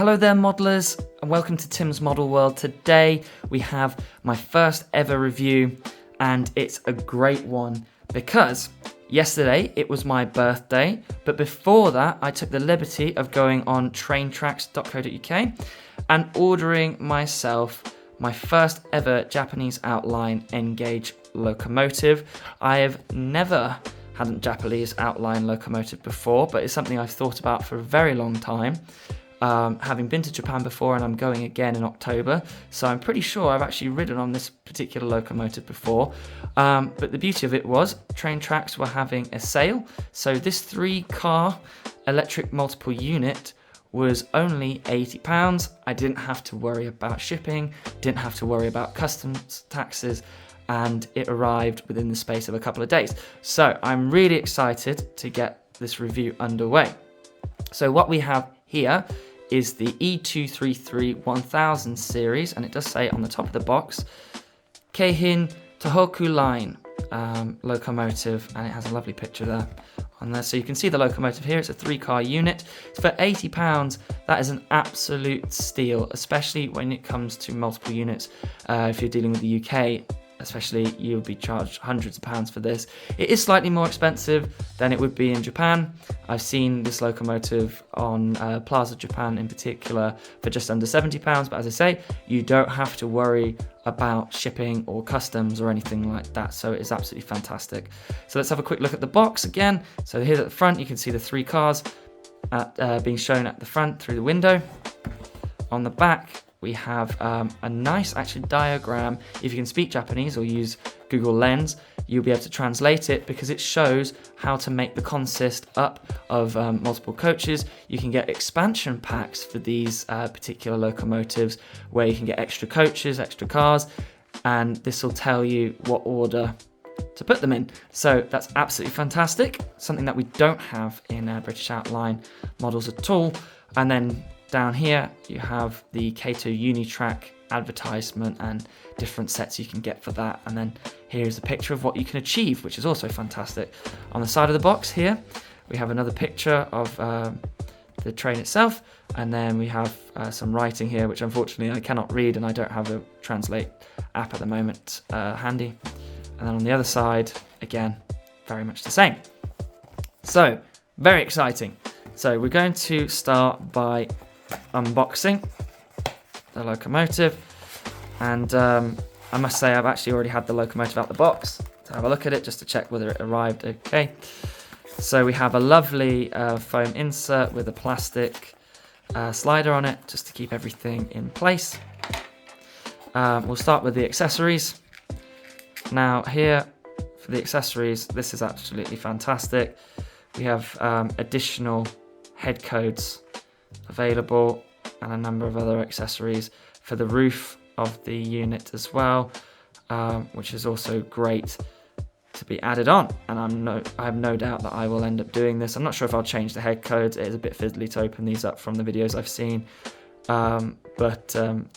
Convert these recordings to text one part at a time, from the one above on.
Hello there modelers, and welcome to Tim's Model World. Today we have my first ever review, and it's a great one because yesterday it was my birthday, but before that I took the liberty of going on traintracks.co.uk and ordering myself my first ever Japanese outline N-gauge locomotive. I have never had a Japanese outline locomotive before, but it's something I've thought about for a very long time. Having been to Japan before, and I'm going again in October, so I'm pretty sure I've actually ridden on this particular locomotive before. But the beauty of it was Train Tracks were having a sale, so this 3-car electric multiple unit was only £80. I didn't have to worry about shipping, didn't have to worry about customs taxes, and it arrived within the space of a couple of days. So I'm really excited to get this review underway. So what we have here is the E233 1000 series, and it does say on the top of the box, Keihin Tohoku Line locomotive, and it has a lovely picture there on there. So you can see the locomotive here. It's a 3-car unit. For £80, that is an absolute steal, especially when it comes to multiple units. If you're dealing with the UK, especially, you'll be charged hundreds of pounds for this. It is slightly more expensive than it would be in Japan. I've seen this locomotive on Plaza Japan in particular for just under £70, but as I say, you don't have to worry about shipping or customs or anything like that, so it is absolutely fantastic. So let's have a quick look at the box again. So here at the front, you can see the 3 cars being shown at the front through the window. On the back, we have a nice actually diagram. If you can speak Japanese or use Google Lens, you'll be able to translate it because it shows how to make the consist up of multiple coaches. You can get expansion packs for these particular locomotives where you can get extra coaches, extra cars, and this will tell you what order to put them in. So that's absolutely fantastic. Something that we don't have in British Outline models at all. And then down here, you have the Kato E233 advertisement and different sets you can get for that. And then here's a picture of what you can achieve, which is also fantastic. On the side of the box here, we have another picture of the train itself. And then we have some writing here, which unfortunately I cannot read, and I don't have a translate app at the moment handy. And then on the other side, again, very much the same. So, very exciting. So we're going to start by unboxing the locomotive, and I must say I've actually already had the locomotive out the box to have a look at it just to check whether it arrived okay. So we have a lovely foam insert with a plastic slider on it just to keep everything in place. We'll start with the accessories. Now here for the accessories, this is absolutely fantastic. We have additional head codes available and a number of other accessories for the roof of the unit as well, which is also great to be added on, and I have no doubt that I will end up doing this. I'm not sure if I'll change the head codes. It is a bit fiddly to open these up from the videos I've seen, but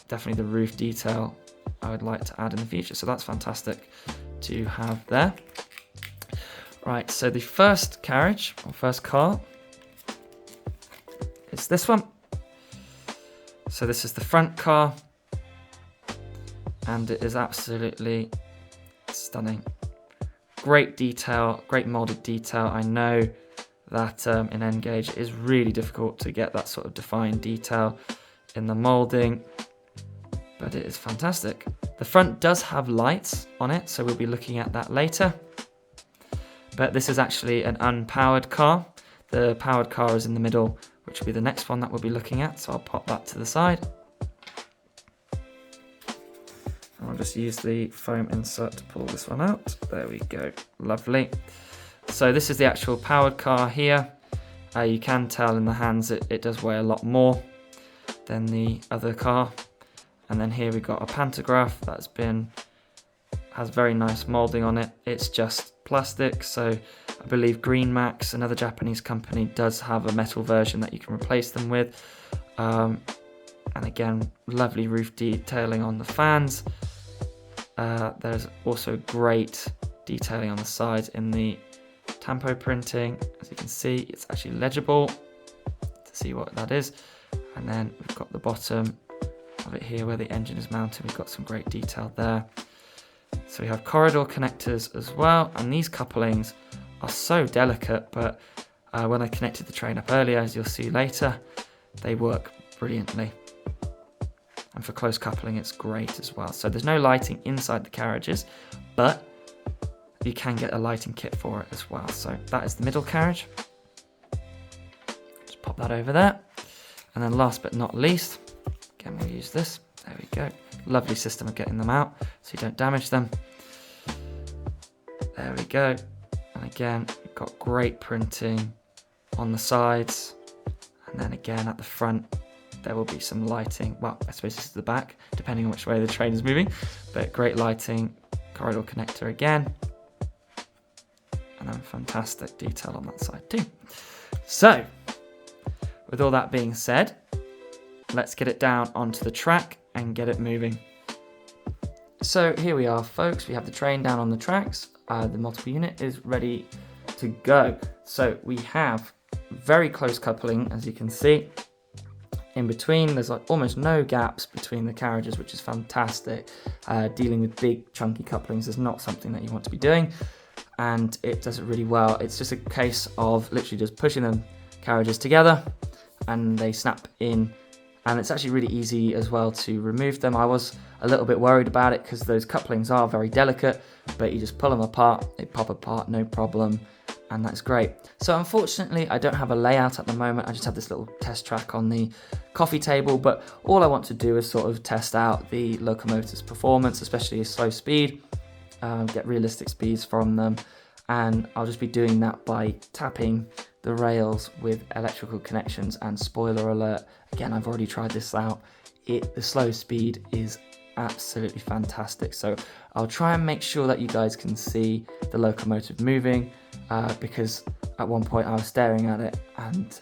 definitely the roof detail I would like to add in the future, so that's fantastic to have there. Right, so the first carriage or first car is this one. So this is the front car, and it is absolutely stunning. Great detail, great molded detail. I know that in N-gauge it is really difficult to get that sort of defined detail in the molding, but it is fantastic. The front does have lights on it, so we'll be looking at that later. But this is actually an unpowered car. The powered car is in the middle, which will be the next one that we'll be looking at, so I'll pop that to the side. And I'll just use the foam insert to pull this one out. There we go, lovely. So this is the actual powered car here. You can tell in the hands it does weigh a lot more than the other car. And then here we've got a pantograph that's has very nice molding on it. It's just plastic, so I believe Green Max, another Japanese company, does have a metal version that you can replace them with. And again, lovely roof detailing on the fans. There's also great detailing on the sides in the tampo printing. As you can see, it's actually legible to see what that is. And then we've got the bottom of it here where the engine is mounted. We've got some great detail there. So we have corridor connectors as well, and these couplings are so delicate, but when I connected the train up earlier, as you'll see later, they work brilliantly. And for close coupling, it's great as well. So there's no lighting inside the carriages, but you can get a lighting kit for it as well. So that is the middle carriage. Just pop that over there. And then last but not least, again, we'll use this. There we go. Lovely system of getting them out so you don't damage them. There we go. And again, you've got great printing on the sides. And then again at the front, there will be some lighting. Well, I suppose this is the back, depending on which way the train is moving. But great lighting, corridor connector again. And then fantastic detail on that side too. So, with all that being said, let's get it down onto the track and get it moving. So here we are, folks. We have the train down on the tracks. The multiple unit is ready to go. So we have very close coupling, as you can see. In between, there's like almost no gaps between the carriages, which is fantastic. Dealing with big chunky couplings is not something that you want to be doing, and it does it really well. It's just a case of literally just pushing the carriages together and they snap in. And it's actually really easy as well to remove them. I was a little bit worried about it because those couplings are very delicate, but you just pull them apart, they pop apart, no problem, and that's great. So unfortunately, I don't have a layout at the moment. I just have this little test track on the coffee table, but all I want to do is sort of test out the locomotive's performance, especially a slow speed, get realistic speeds from them, and I'll just be doing that by tapping the rails with electrical connections. And spoiler alert, again, I've already tried this out. The slow speed is absolutely fantastic. So I'll try and make sure that you guys can see the locomotive moving, because at one point I was staring at it and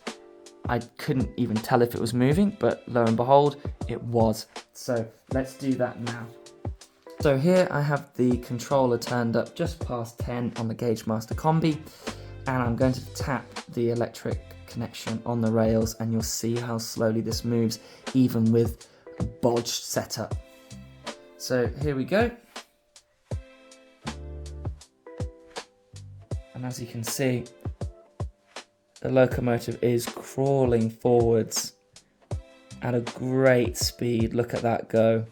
I couldn't even tell if it was moving, but lo and behold, it was. So let's do that now. So here I have the controller turned up just past 10 on the Gauge Master Combi, and I'm going to tap the electric connection on the rails, and you'll see how slowly this moves even with a bodged setup. So here we go. And as you can see, the locomotive is crawling forwards at a great speed. Look at that go.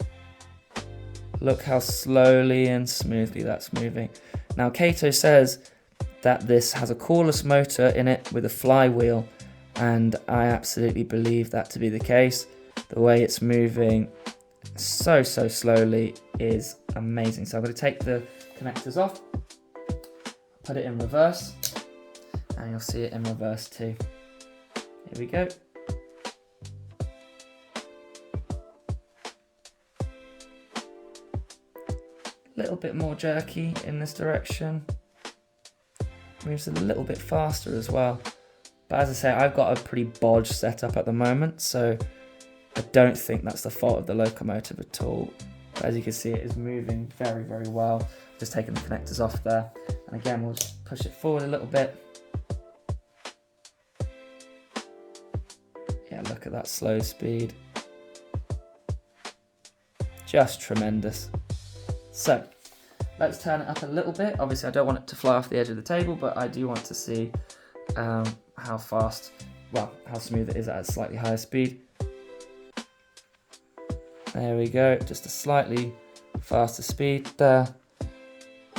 Look how slowly and smoothly that's moving. Now Kato says that this has a cordless motor in it with a flywheel, and I absolutely believe that to be the case. The way it's moving so slowly is amazing. So I'm going to take the connectors off, put it in reverse, and you'll see it in reverse too. Here we go. A little bit more jerky in this direction. Moves a little bit faster as well. But as I say, I've got a pretty bodged setup at the moment, so I don't think that's the fault of the locomotive at all. But as you can see, it is moving very well. Just taking the connectors off there. And again, we'll just push it forward a little bit. Yeah, look at that slow speed. Just tremendous. So, let's turn it up a little bit. Obviously, I don't want it to fly off the edge of the table, but I do want to see how smooth it is at a slightly higher speed. There we go, just a slightly faster speed there.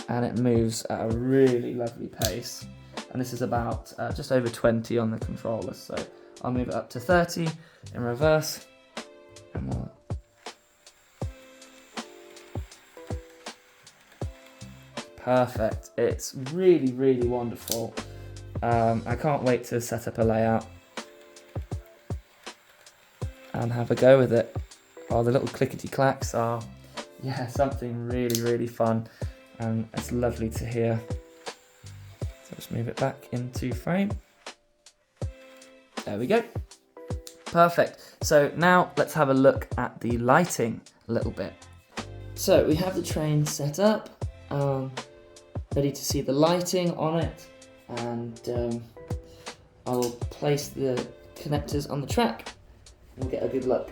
And it moves at a really lovely pace. And this is about just over 20 on the controller. So I'll move it up to 30 in reverse. And we'll... Perfect. It's really wonderful. I can't wait to set up a layout and have a go with it. Oh, the little clickety clacks are, something really fun, and it's lovely to hear. So just move it back into frame. There we go. Perfect. So now let's have a look at the lighting a little bit. So we have the train set up. Ready to see the lighting on it, and I'll place the connectors on the track We'll get a good look.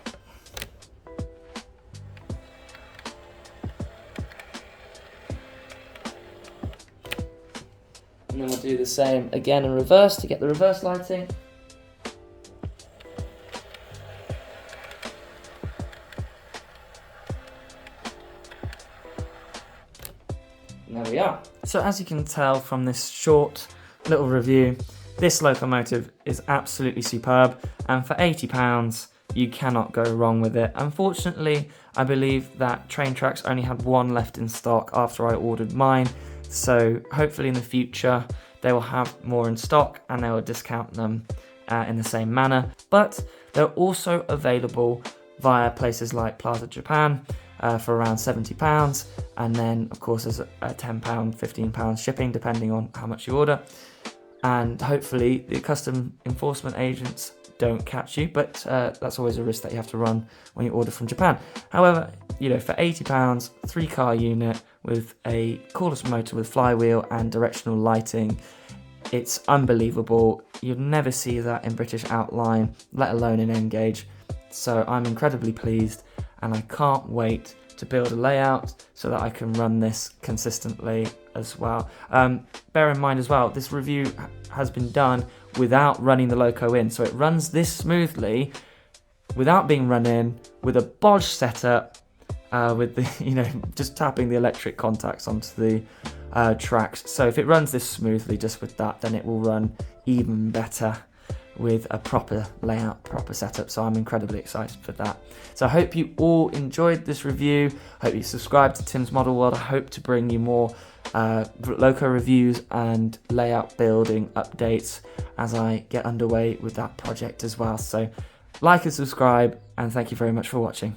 And then we'll do the same again in reverse to get the reverse lighting. And there we are. So as you can tell from this short little review, this locomotive is absolutely superb, and for £80 you cannot go wrong with it. Unfortunately, I believe that Train Tracks only had one left in stock after I ordered mine, so hopefully in the future they will have more in stock and they will discount them in the same manner. But they're also available via places like Plaza Japan for around £70, and then of course there's a £10, £15 shipping depending on how much you order. And hopefully the custom enforcement agents don't catch you, but that's always a risk that you have to run when you order from Japan. However, you know, for £80, 3-car unit with a cordless motor with flywheel and directional lighting, it's unbelievable. You'd never see that in British Outline, let alone in N-Gauge. So I'm incredibly pleased, and I can't wait to build a layout so that I can run this consistently as well. Bear in mind as well, this review has been done without running the loco in, so it runs this smoothly without being run in, with a Bosch setup, with the, you know, just tapping the electric contacts onto the tracks. So if it runs this smoothly just with that, then it will run even better with a proper layout, proper setup. So I'm incredibly excited for that. So I hope you all enjoyed this review. I hope you subscribe to Tim's Model World. I hope to bring you more loco reviews and layout building updates as I get underway with that project as well. So like and subscribe, and thank you very much for watching.